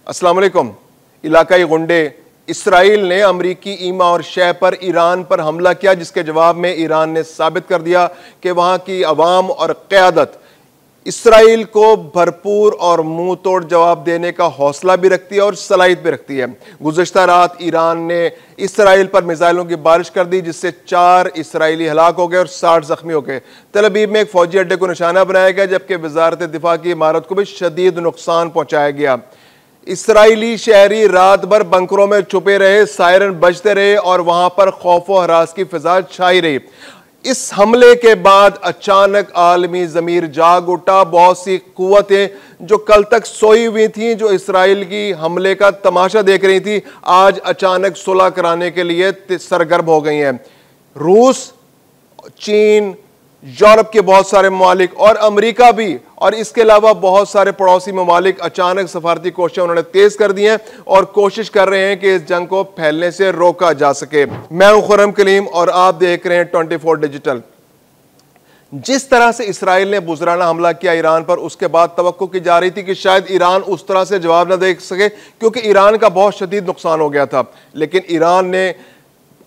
अस्सलाम वालेकुम। इलाकाई गुंडे इसराइल ने अमरीकी ईमा और शह पर ईरान पर हमला किया, जिसके जवाब में ईरान ने साबित कर दिया कि वहां की अवाम और क़यादत इसराइल को भरपूर और मुंह तोड़ जवाब देने का हौसला भी रखती है और सलाहियत भी रखती है। गुज़श्ता रात ईरान ने इसराइल पर मिसाइलों की बारिश कर दी, जिससे 4 इसराइली हलाक हो गए और 60 जख्मी हो गए। तल अवीव में एक फौजी अड्डे को निशाना बनाया गया, जबकि वजारत दिफा की इमारत को भी शदीद नुकसान पहुंचाया गया। इसराइली शहरी रात भर बंकरों में छुपे रहे, सायरन बजते रहे और वहां पर खौफ व हरास की फिजा छाई रही। इस हमले के बाद अचानक आलमी ज़मीर जाग उठा। बहुत सी कुव्वतें जो कल तक सोई हुई थीं, जो इसराइल की हमले का तमाशा देख रही थी, आज अचानक सुलह कराने के लिए सरगर्म हो गई हैं। रूस, चीन, यूरोप के बहुत सारे ममालिक और अमेरिका भी, और इसके अलावा बहुत सारे पड़ोसी ममालिक अचानक सफारती कोशिशें उन्होंने तेज कर दी हैं और कोशिश कर रहे हैं कि इस जंग को फैलने से रोका जा सके। मैं हूं खुर्रम कलीम और आप देख रहे हैं 24 डिजिटल। जिस तरह से इसराइल ने बुज़राना हमला किया ईरान पर, उसके बाद तवक्को की जा रही थी कि शायद ईरान उस तरह से जवाब न दे सके, क्योंकि ईरान का बहुत शदीद नुकसान हो गया था। लेकिन ईरान ने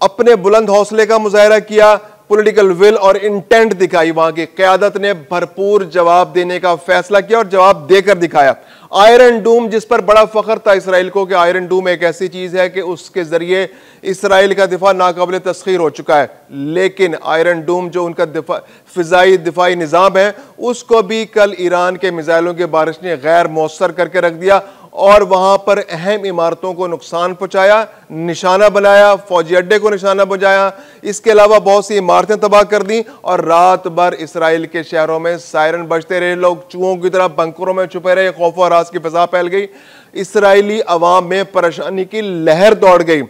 अपने बुलंद हौसले का मुजाहरा किया, पॉलिटिकल विल और इंटेंट दिखाई। वहां की क़यादत ने भरपूर जवाब देने का फैसला किया और जवाब देकर दिखाया। आयरन डूम, जिस पर बड़ा फख्र था इसराइल को कि आयरन डूम एक ऐसी चीज है कि उसके जरिए इसराइल का दिफा नाकाबिल तस्खीर हो चुका है, लेकिन आयरन डूम जो उनका फिजाई दिफाई निज़ाम है, उसको भी कल ईरान के मिसाइलों की बारिश ने गैर मौसर करके रख दिया और वहां पर अहम इमारतों को नुकसान पहुंचाया, निशाना बनाया, फौजी अड्डे को निशाना बनाया। इसके अलावा बहुत सी इमारतें तबाह कर दी और रात भर इसराइल के शहरों में सायरन बजते रहे, लोग चूहों की तरह बंकरों में छुपे रहे, खौफ और हरास की फिजा फैल गई, इसराइली अवाम में परेशानी की लहर दौड़ गई।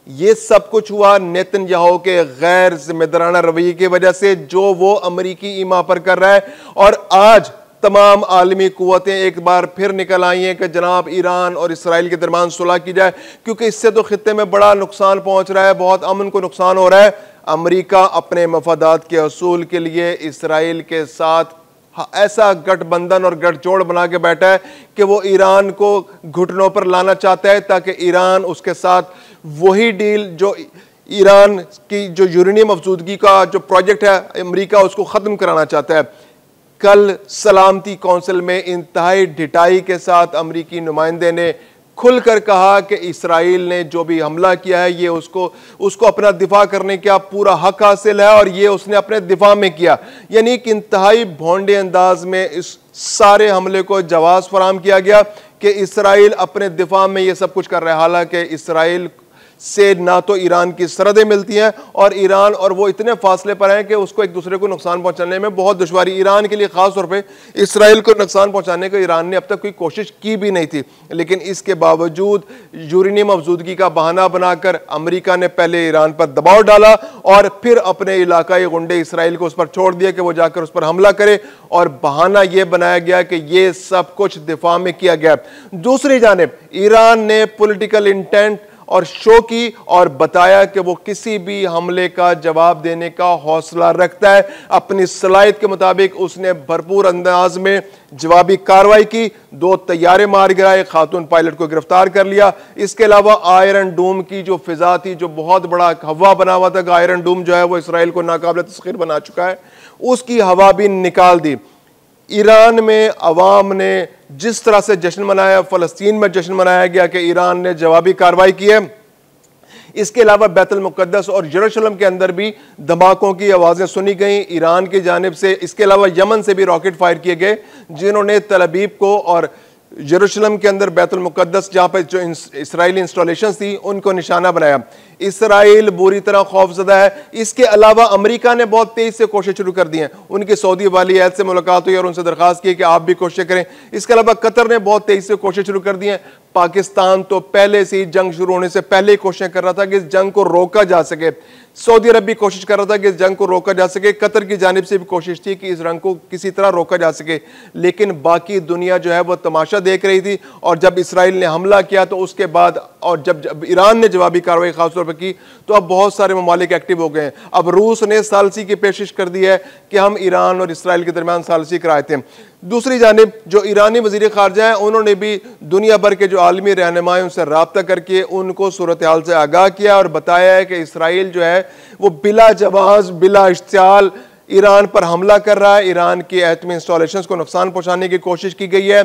ये सब कुछ हुआ नेतन्याहू के गैर जिम्मेदाराना रवैये की वजह से, जो वो अमरीकी ईमा पर कर रहा है। और आज तमाम आलमी कुव्वतें एक बार फिर निकल आई हैं कि जनाब ईरान और इसराइल के दरमियान सुलह की जाए, क्योंकि इससे तो खित्ते में बड़ा नुकसान पहुंच रहा है, बहुत अमन को नुकसान हो रहा है। अमरीका अपने मफादात के असूल के लिए इसराइल के साथ ऐसा गठबंधन और गठजोड़ बना के बैठा है कि वो ईरान को घुटनों पर लाना चाहता है, ताकि ईरान उसके साथ वही डील जो ईरान की जो यूरेनियम अफजूदगी का जो प्रोजेक्ट है अमरीका उसको ख़त्म कराना चाहता है। कल सलामती कौंसिल में इंतहाई ढिठाई के साथ अमरीकी नुमाइंदे ने खुलकर कहा कि इसराइल ने जो भी हमला किया है, ये उसको अपना दिफा करने का पूरा हक हासिल है और ये उसने अपने दिफा में किया। यानी कि इंतहाई भोंडे अंदाज में इस सारे हमले को जवाब फराहम किया गया कि इसराइल अपने दिफा में ये सब कुछ कर रहा है। हालांकि इसराइल से ना तो ईरान की सरहदें मिलती हैं और ईरान और वो इतने फासले पर हैं कि उसको एक दूसरे को नुकसान पहुंचाने में बहुत दुश्वारी। ईरान के लिए खास तौर पे इसराइल को नुकसान पहुंचाने का ईरान ने अब तक कोई कोशिश की भी नहीं थी, लेकिन इसके बावजूद यूरेनियम अफजूदगी का बहाना बनाकर अमेरिका ने पहले ईरान पर दबाव डाला और फिर अपने इलाकाई गुंडे इसराइल को उस पर छोड़ दिया कि वो जाकर उस पर हमला करे, और बहाना यह बनाया गया कि ये सब कुछ दिफा में किया गया। दूसरी जानिब ईरान ने पॉलिटिकल इंटेंट और शो की और बताया कि वो किसी भी हमले का जवाब देने का हौसला रखता है। अपनी सलाहियत के मुताबिक उसने भरपूर अंदाज में जवाबी कार्रवाई की, 2 तैयारे मार गिराए, खातून पायलट को गिरफ्तार कर लिया। इसके अलावा आयरन डूम की जो फिजा थी, जो बहुत बड़ा हवा बना हुआ था, आयरन डूम जो है वो इसराइल को नाकाबिल तस्खीर बना चुका है, उसकी हवा भी निकाल दी। ईरान में अवाम ने जिस तरह से जश्न मनाया, फलस्तीन में जश्न मनाया गया कि ईरान ने जवाबी कार्रवाई की है। इसके अलावा बैतुल मुक़द्दस और यरूशलेम के अंदर भी धमाकों की आवाज़ें सुनी गई ईरान की जानिब से। इसके अलावा यमन से भी रॉकेट फायर किए गए, जिन्होंने तल अवीव को और यरूशलेम के अंदर बैतुल मुक़द्दस जहाँ पर जो इसराइली इंस्टॉलेशन थी उनको निशाना बनाया। इसराइल बुरी तरह खौफजदा है। इसके अलावा अमेरिका ने बहुत तेज से कोशिश शुरू कर दी हैं। उनके सऊदी वाली अहद से मुलाकात हुई और उनसे दरख्वास्त की कि आप भी कोशिश करें। इसके अलावा कतर ने बहुत तेज से कोशिश शुरू कर दी हैं। पाकिस्तान तो पहले से ही जंग शुरू होने से पहले ही कोशिशें कर रहा था कि इस जंग को रोका जा सके। सऊदी अरब भी कोशिश कर रहा था कि इस जंग को रोका जा सके। कतर की जानिब से भी कोशिश थी कि इस जंग को किसी तरह रोका जा सके, लेकिन बाकी दुनिया जो है वो तमाशा देख रही थी। और जब इसराइल ने हमला किया तो उसके बाद, और जब ईरान ने जवाबी कार्रवाई खासतौर पर की, तो अब बहुत सारे ममालिक एक्टिव हो गए हैं। अब रूस ने सालसी की पेशिश कर दी है कि हम ईरान और इसराइल के दरमियान सालसी कराए थे। दूसरी जानिब जो ईरानी वज़ीर ख़ारजा हैं उन्होंने भी दुनिया भर के जो आलमी रहनुमा उनसे रब्ता करके उनको सूरत हाल से आगाह किया और बताया है कि इसराइल जो है वो बिला जवाज़ बिला इश्तियाल ईरान पर हमला कर रहा है। ईरान की एटमी इंस्टॉलेशंस को नुकसान पहुंचाने की कोशिश की गई है,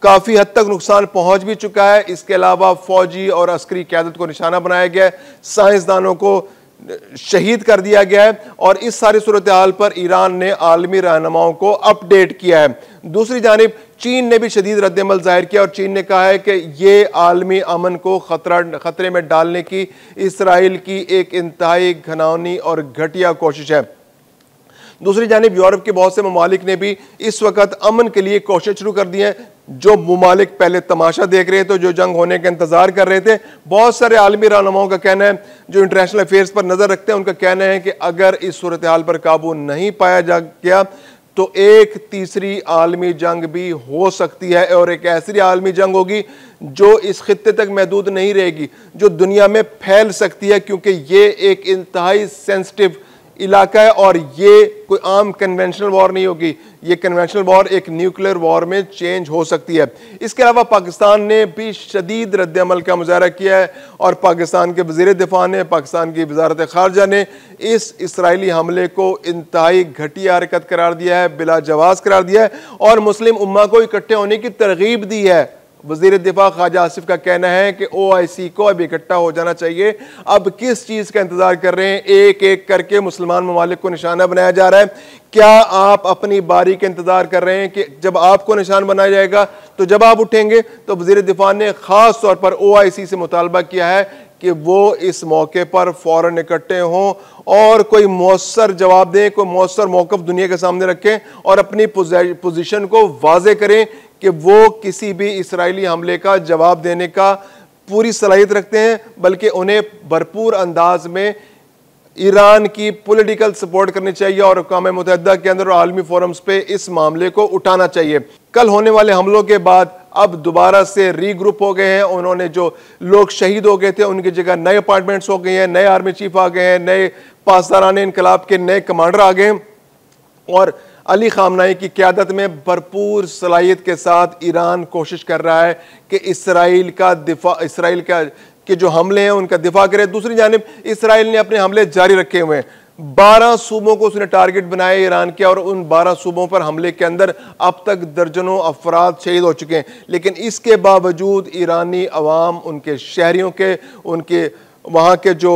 काफ़ी हद तक नुकसान पहुंच भी चुका है। इसके अलावा फौजी और अस्करी क़यादत को निशाना बनाया गया है, साइंसदानों को शहीद कर दिया गया है और इस सारी सूरत हाल पर ईरान ने आलमी रहनुमाओं को अपडेट किया है। दूसरी जानिब चीन ने भी शदीद रद्दमल जाहिर किया और चीन ने कहा है कि ये आलमी अमन को खतरे में डालने की इसराइल की एक इंतहाई घिनौनी और घटिया कोशिश है। दूसरी जानिब यूरोप के बहुत से ममालिक ने भी इस वक्त अमन के लिए कोशिश शुरू कर दी है। जो ममालिक पहले तमाशा देख रहे थे, जो जंग होने का इंतजार कर रहे थे, बहुत सारे आलमी रहनुमाओं का कहना है, जो इंटरनेशनल अफेयर्स पर नजर रखते हैं, उनका कहना है कि अगर इस सूरत हाल पर काबू नहीं पाया जा गया तो एक तीसरी आलमी जंग भी हो सकती है और एक ऐसी आलमी जंग होगी जो इस खित्ते तक महदूद नहीं रहेगी, जो दुनिया में फैल सकती है, क्योंकि ये एक इंतहाई सेंसिटिव इलाका है और ये कोई आम कन्वेंशनल वॉर नहीं होगी। ये कन्वेंशनल वॉर एक न्यूक्लियर वॉर में चेंज हो सकती है। इसके अलावा पाकिस्तान ने भी शदीद रद्दमल का मुजाहरा किया है और पाकिस्तान के वज़ीर दिफा ने, पाकिस्तान की वज़ारत ख़ारजा ने इस इसराइली हमले को इंतहाई घटिया हरकत करार दिया है, बिला जवाज़ करार दिया है और मुस्लिम उम्मा को इकट्ठे होने की तरगीब दी है। वज़ीर दिफा ख्वाजा आसिफ का कहना है कि OIC को अब इकट्ठा हो जाना चाहिए। अब किस चीज़ का इंतजार कर रहे हैं? एक एक करके मुसलमान ममालिक को निशाना बनाया जा रहा है। क्या आप अपनी बारी का इंतजार कर रहे हैं कि जब आपको निशान बनाया जाएगा तो जब आप उठेंगे? तो वज़ीर दिफा ने ख़ास तौर पर OIC से मुतालबा किया है कि वो इस मौके पर फौरन इकट्ठे हों और कोई मौसर जवाब दें, कोई मौसर मौक़िफ़ दुनिया के सामने रखें और अपनी पोजीशन को वाज़े करें कि वो किसी भी इसराइली हमले का जवाब देने का पूरी सलाहियत रखते हैं, बल्कि उन्हें भरपूर अंदाज में ईरान की पॉलिटिकल सपोर्ट करनी चाहिए और अक़वाम मुत्तहिदा के अंदर और आलमी फोरम्स पे इस मामले को उठाना चाहिए। कल होने वाले हमलों के बाद अब दोबारा से रीग्रुप हो गए हैं। उन्होंने जो लोग शहीद हो गए थे उनकी जगह नए अपार्टमेंट्स हो गए हैं, नए आर्मी चीफ आ गए हैं, नए पासदारान इनकलाब के नए कमांडर आ गए और अली खामनाई की क़यादत में भरपूर सलाहियत के साथ ईरान कोशिश कर रहा है कि इसराइल का के जो हमले हैं उनका दिफा करे। दूसरी जानिब इसराइल ने अपने हमले जारी रखे हुए हैं। 12 सूबों को उसने टारगेट बनाया ईरान के और उन 12 सूबों पर हमले के अंदर अब तक दर्जनों अफराद शहीद हो चुके हैं। लेकिन इसके बावजूद ईरानी अवाम, उनके शहरियों के, उनके वहाँ के जो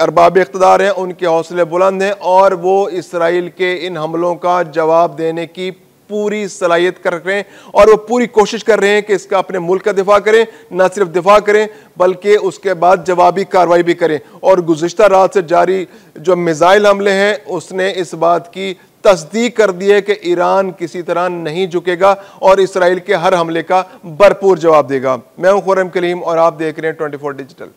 अरबाब इक़्तिदार हैं, उनके हौसले बुलंद हैं और वो इसराइल के इन हमलों का जवाब देने की पूरी सलाहियत कर रहे हैं और वो पूरी कोशिश कर रहे हैं कि इसका अपने मुल्क का दिफा करें, ना सिर्फ दिफा करें बल्कि उसके बाद जवाबी कार्रवाई भी करें। और गुज़िश्ता रात से जारी जो मिसाइल हमले हैं उसने इस बात की तस्दीक कर दी है कि ईरान किसी तरह नहीं झुकेगा और इसराइल के हर हमले का भरपूर जवाब देगा। मैं हूं खुर्रम कलीम और आप देख रहे हैं 24 डिजिटल।